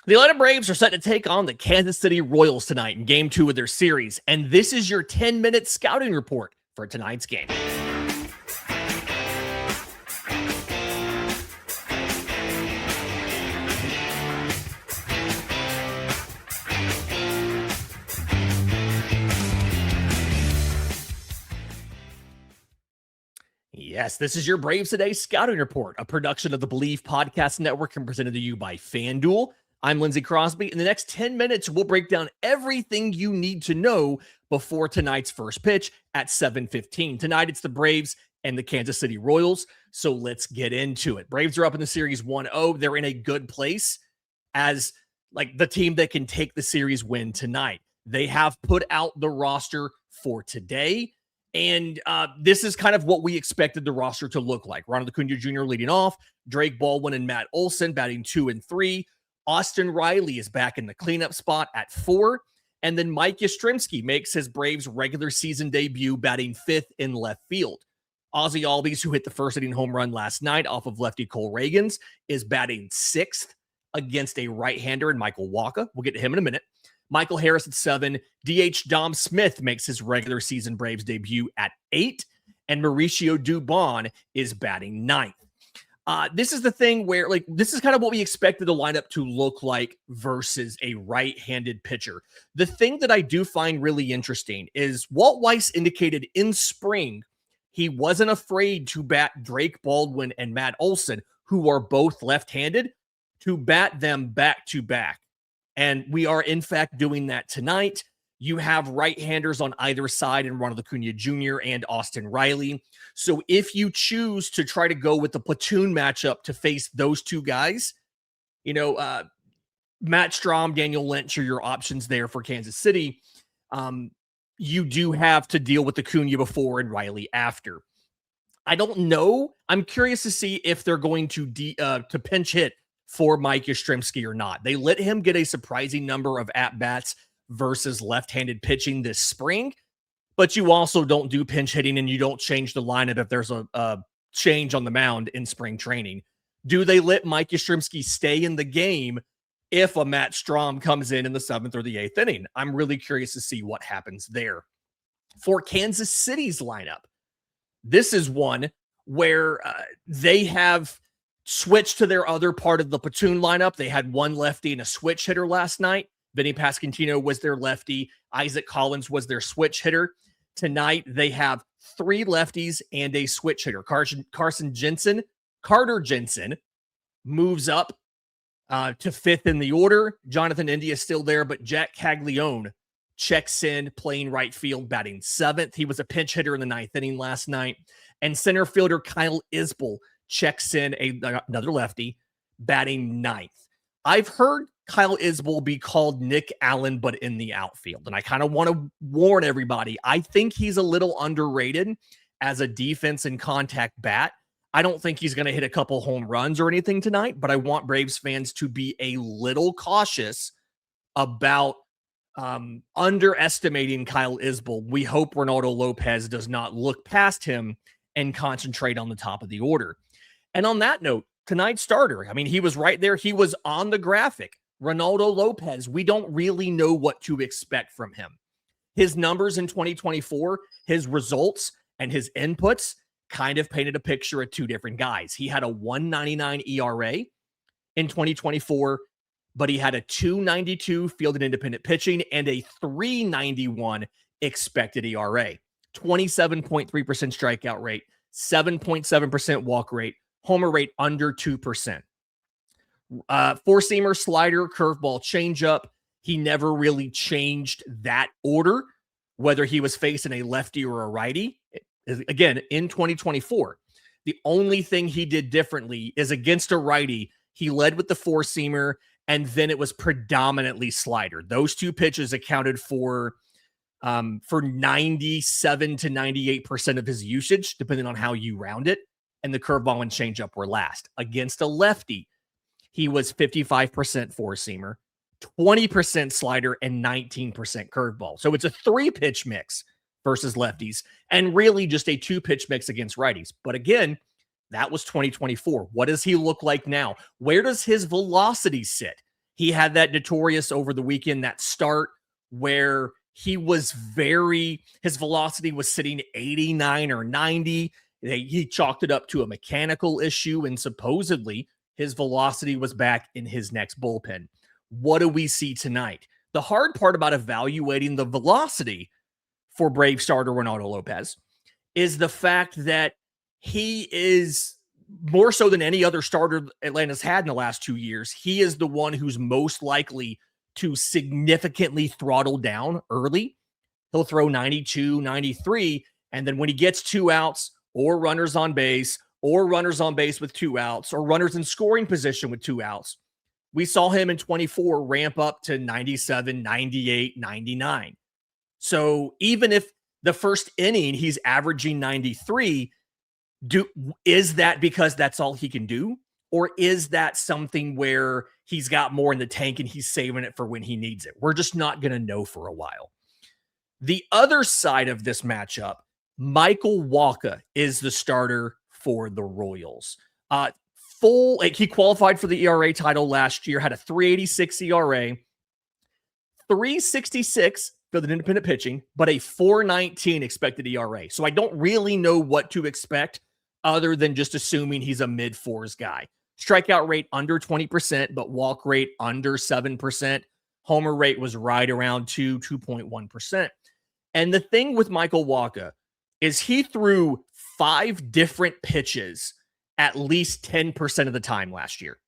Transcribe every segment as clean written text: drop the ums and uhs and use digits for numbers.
The Atlanta Braves are set to take on the Kansas City Royals tonight in Game 2 of their series, and this is your 10-minute scouting report for tonight's game. Yes, this is your Braves Today Scouting Report, a production of the Believe Podcast Network and presented to you by FanDuel. I'm Lindsey Crosby. In the next 10 minutes, we'll break down everything you need to know before tonight's first pitch at 7:15. Tonight, it's the Braves and the Kansas City Royals, so let's get into it. Braves are up in the series 1-0. They're in a good place as like the team that can take the series win tonight. They have put out the roster for today. And this is kind of what we expected the roster to look like. Ronaldo Lopez Jr. leading off, Drake Baldwin and Matt Olson batting 2 and 3. Austin Riley is back in the cleanup spot at 4. And then Mike Yastrzemski makes his Braves regular season debut batting 5th in left field. Ozzie Albies, who hit the first inning home run last night off of lefty Cole Reagans, is batting 6th against a right-hander in Michael Wacha. We'll get to him in a minute. Michael Harris at 7. DH Dom Smith makes his regular season Braves debut at 8. And Mauricio Dubon is batting 9th. This is the thing where, this is kind of what we expected the lineup to look like versus a right-handed pitcher. The thing that I do find really interesting is Walt Weiss indicated in spring he wasn't afraid to bat Drake Baldwin and Matt Olson, who are both left-handed, to bat them back-to-back. And we are, in fact, doing that tonight. You have right-handers on either side in Ronaldo Lopez Jr. and Austin Riley. So if you choose to try to go with the platoon matchup to face those two guys, Matt Strom, Daniel Lynch are your options there for Kansas City. You do have to deal with Acuna before and Riley after. I don't know. I'm curious to see if they're going to pinch hit for Mike Yastrzemski or not. They let him get a surprising number of at-bats versus left-handed pitching this spring, but you also don't do pinch hitting and you don't change the lineup if there's a change on the mound in spring training. Do they let Mike Yastrzemski stay in the game if a Matt Strom comes in the 7th or the 8th inning? I'm really curious to see what happens there. For Kansas City's lineup, this is one where they have switched to their other part of the platoon lineup. They had one lefty and a switch hitter last night. Vinny Pasquantino was their lefty. Isaac Collins was their switch hitter. Tonight, they have 3 lefties and a switch hitter. Carter Jensen moves up to 5th in the order. Jonathan India is still there, but Jack Caglione checks in playing right field, batting 7th. He was a pinch hitter in the 9th inning last night. And center fielder Kyle Isbell checks in another lefty, batting 9th. I've heard Kyle Isbell be called Nick Allen, but in the outfield. And I kind of want to warn everybody, I think he's a little underrated as a defense and contact bat. I don't think he's going to hit a couple home runs or anything tonight, but I want Braves fans to be a little cautious about underestimating Kyle Isbell. We hope Ronaldo Lopez does not look past him and concentrate on the top of the order. And on that note, tonight's starter, he was right there. He was on the graphic. Ronaldo Lopez, we don't really know what to expect from him. His numbers in 2024, his results and his inputs kind of painted a picture of two different guys. He had a 1.99 ERA in 2024, but he had a 2.92 fielded independent pitching and a 3.91 expected ERA. 27.3% strikeout rate, 7.7% walk rate, homer rate under 2%. Four-seamer, slider, curveball, changeup. He never really changed that order, whether he was facing a lefty or a righty. Again, in 2024, the only thing he did differently is against a righty, he led with the four-seamer, and then it was predominantly slider. Those two pitches accounted for 97 to 98% of his usage, depending on how you round it. And the curveball and changeup were last. Against a lefty, he was 55% four-seamer, 20% slider, and 19% curveball. So it's a 3-pitch mix versus lefties, and really just a 2-pitch mix against righties. But again, that was 2024. What does he look like now? Where does his velocity sit? He had that notorious over the weekend, that start where his velocity was sitting 89 or 90. He chalked it up to a mechanical issue, and supposedly his velocity was back in his next bullpen. What do we see tonight? The hard part about evaluating the velocity for Brave starter Ronaldo Lopez is the fact that he is, more so than any other starter Atlanta's had in the last 2 years, he is the one who's most likely to significantly throttle down early. He'll throw 92, 93, and then when he gets 2 outs or runners on base with 2 outs or runners in scoring position with 2 outs, we saw him in 24 ramp up to 97, 98, 99. So even if the first inning he's averaging 93, is that because that's all he can do? Or is that something where he's got more in the tank and he's saving it for when he needs it? We're just not going to know for a while. The other side of this matchup, Michael Wacha is the starter for the Royals. He qualified for the ERA title last year, had a 3.86 ERA, 3.66 for the independent pitching, but a 4.19 expected ERA. So I don't really know what to expect other than just assuming he's a mid-fours guy. Strikeout rate under 20%, but walk rate under 7%. Homer rate was right around 2.1%. And the thing with Michael Wacha is he threw 5 different pitches at least 10% of the time last year.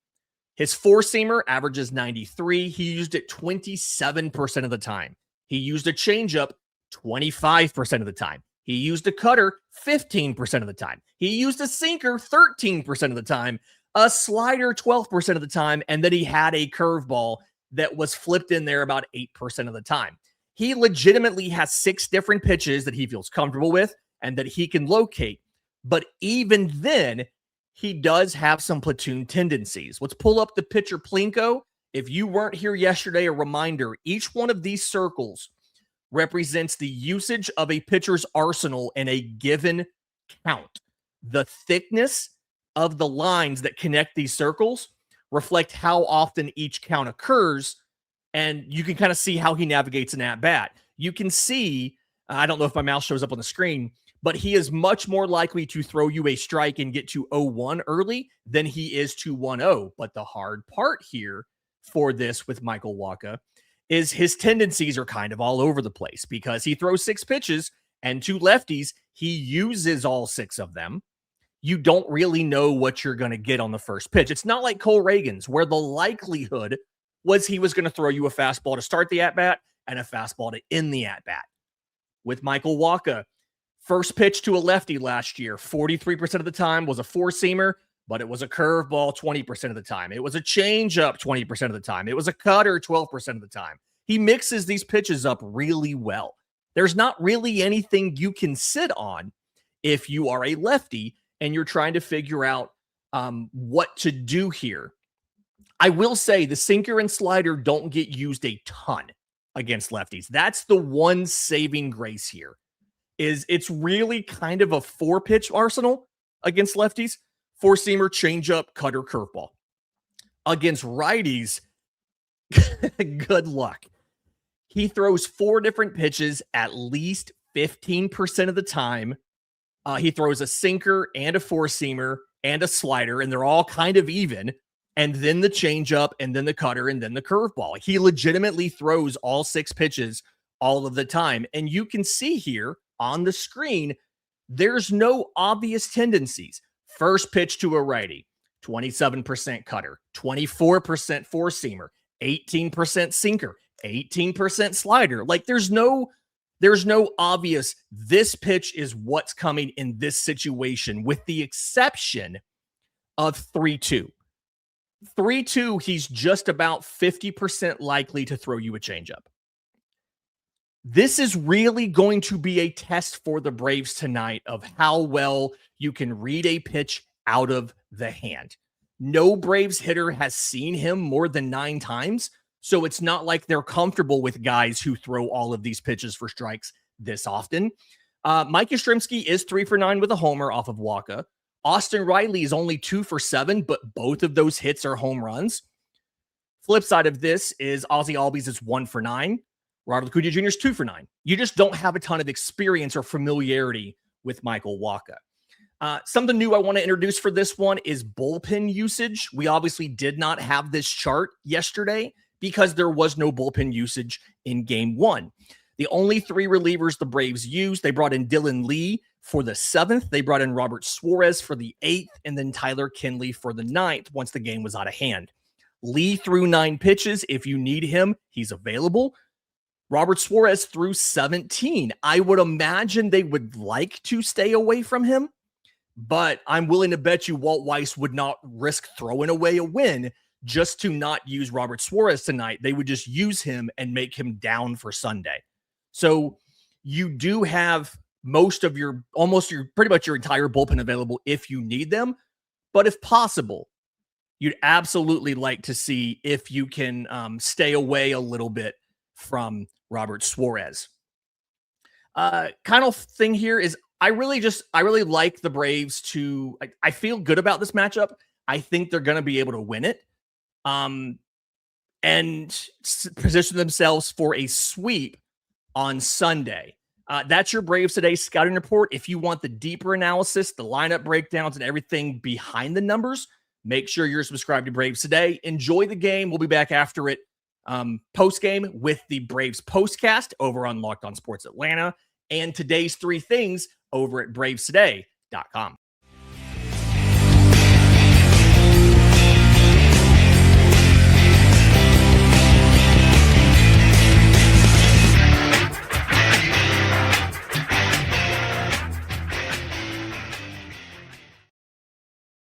His four-seamer averages 93. He used it 27% of the time. He used a changeup 25% of the time. He used a cutter 15% of the time. He used a sinker 13% of the time, a slider 12% of the time, and then he had a curveball that was flipped in there about 8% of the time. He legitimately has 6 different pitches that he feels comfortable with and that he can locate. But even then, he does have some platoon tendencies. Let's pull up the pitcher Plinko. If you weren't here yesterday, a reminder, each one of these circles represents the usage of a pitcher's arsenal in a given count. The thickness of the lines that connect these circles reflect how often each count occurs, and you can kind of see how he navigates an at-bat. You can see, I don't know if my mouse shows up on the screen, but he is much more likely to throw you a strike and get to 0-1 early than he is to 1-0. But the hard part here for this with Michael Wacha is his tendencies are kind of all over the place because he throws 6 pitches and 2 lefties. He uses all 6 of them. You don't really know what you're going to get on the first pitch. It's not like Cole Reagan's where the likelihood was he was going to throw you a fastball to start the at-bat and a fastball to end the at-bat. With Michael Wacha, first pitch to a lefty last year, 43% of the time was a four-seamer, but it was a curveball 20% of the time. It was a changeup 20% of the time. It was a cutter 12% of the time. He mixes these pitches up really well. There's not really anything you can sit on if you are a lefty and you're trying to figure out what to do here. I will say the sinker and slider don't get used a ton against lefties. That's the one saving grace here. Is it's really kind of a 4-pitch arsenal against lefties. Four-seamer, changeup, cutter, curveball. Against righties, good luck. He throws 4 different pitches at least 15% of the time. He throws a sinker and a four-seamer and a slider, and they're all kind of even. And then the changeup, and then the cutter, and then the curveball. He legitimately throws all 6 pitches all of the time. And you can see here on the screen, there's no obvious tendencies. First pitch to a righty, 27% cutter, 24% four-seamer, 18% sinker, 18% slider. Like there's no obvious, this pitch is what's coming in this situation, with the exception of 3-2. 3-2, he's just about 50% likely to throw you a changeup. This is really going to be a test for the Braves tonight of how well you can read a pitch out of the hand. No Braves hitter has seen him more than 9 times, so it's not like they're comfortable with guys who throw all of these pitches for strikes this often. Mike Yastrzemski is 3 for 9 with a homer off of Wacha. Austin Riley is only 2 for 7, but both of those hits are home runs. Flip side of this is Ozzie Albies is 1 for 9. Ronald Acuna Jr. is 2 for 9. You just don't have a ton of experience or familiarity with Michael Wacha. Something new I want to introduce for this one is bullpen usage. We obviously did not have this chart yesterday because there was no bullpen usage in game 1. The only 3 relievers the Braves used, they brought in Dylan Lee for the 7th. They brought in Robert Suarez for the 8th, and then Tyler Kinley for the 9th once the game was out of hand. Lee threw 9 pitches. If you need him, he's available. Robert Suarez threw 17. I would imagine they would like to stay away from him, but I'm willing to bet you Walt Weiss would not risk throwing away a win just to not use Robert Suarez tonight. They would just use him and make him down for Sunday. So you do have pretty much your entire bullpen available if you need them. But if possible, you'd absolutely like to see if you can stay away a little bit from Robert Suarez. Kind of thing here is I really like the Braves to, I feel good about this matchup. I think they're going to be able to win it and position themselves for a sweep on Sunday. That's your Braves Today scouting report. If you want the deeper analysis, the lineup breakdowns, and everything behind the numbers, make sure you're subscribed to Braves Today. Enjoy the game. We'll be back after it post-game with the Braves postcast over on Locked On Sports Atlanta and today's 3 things over at bravestoday.com.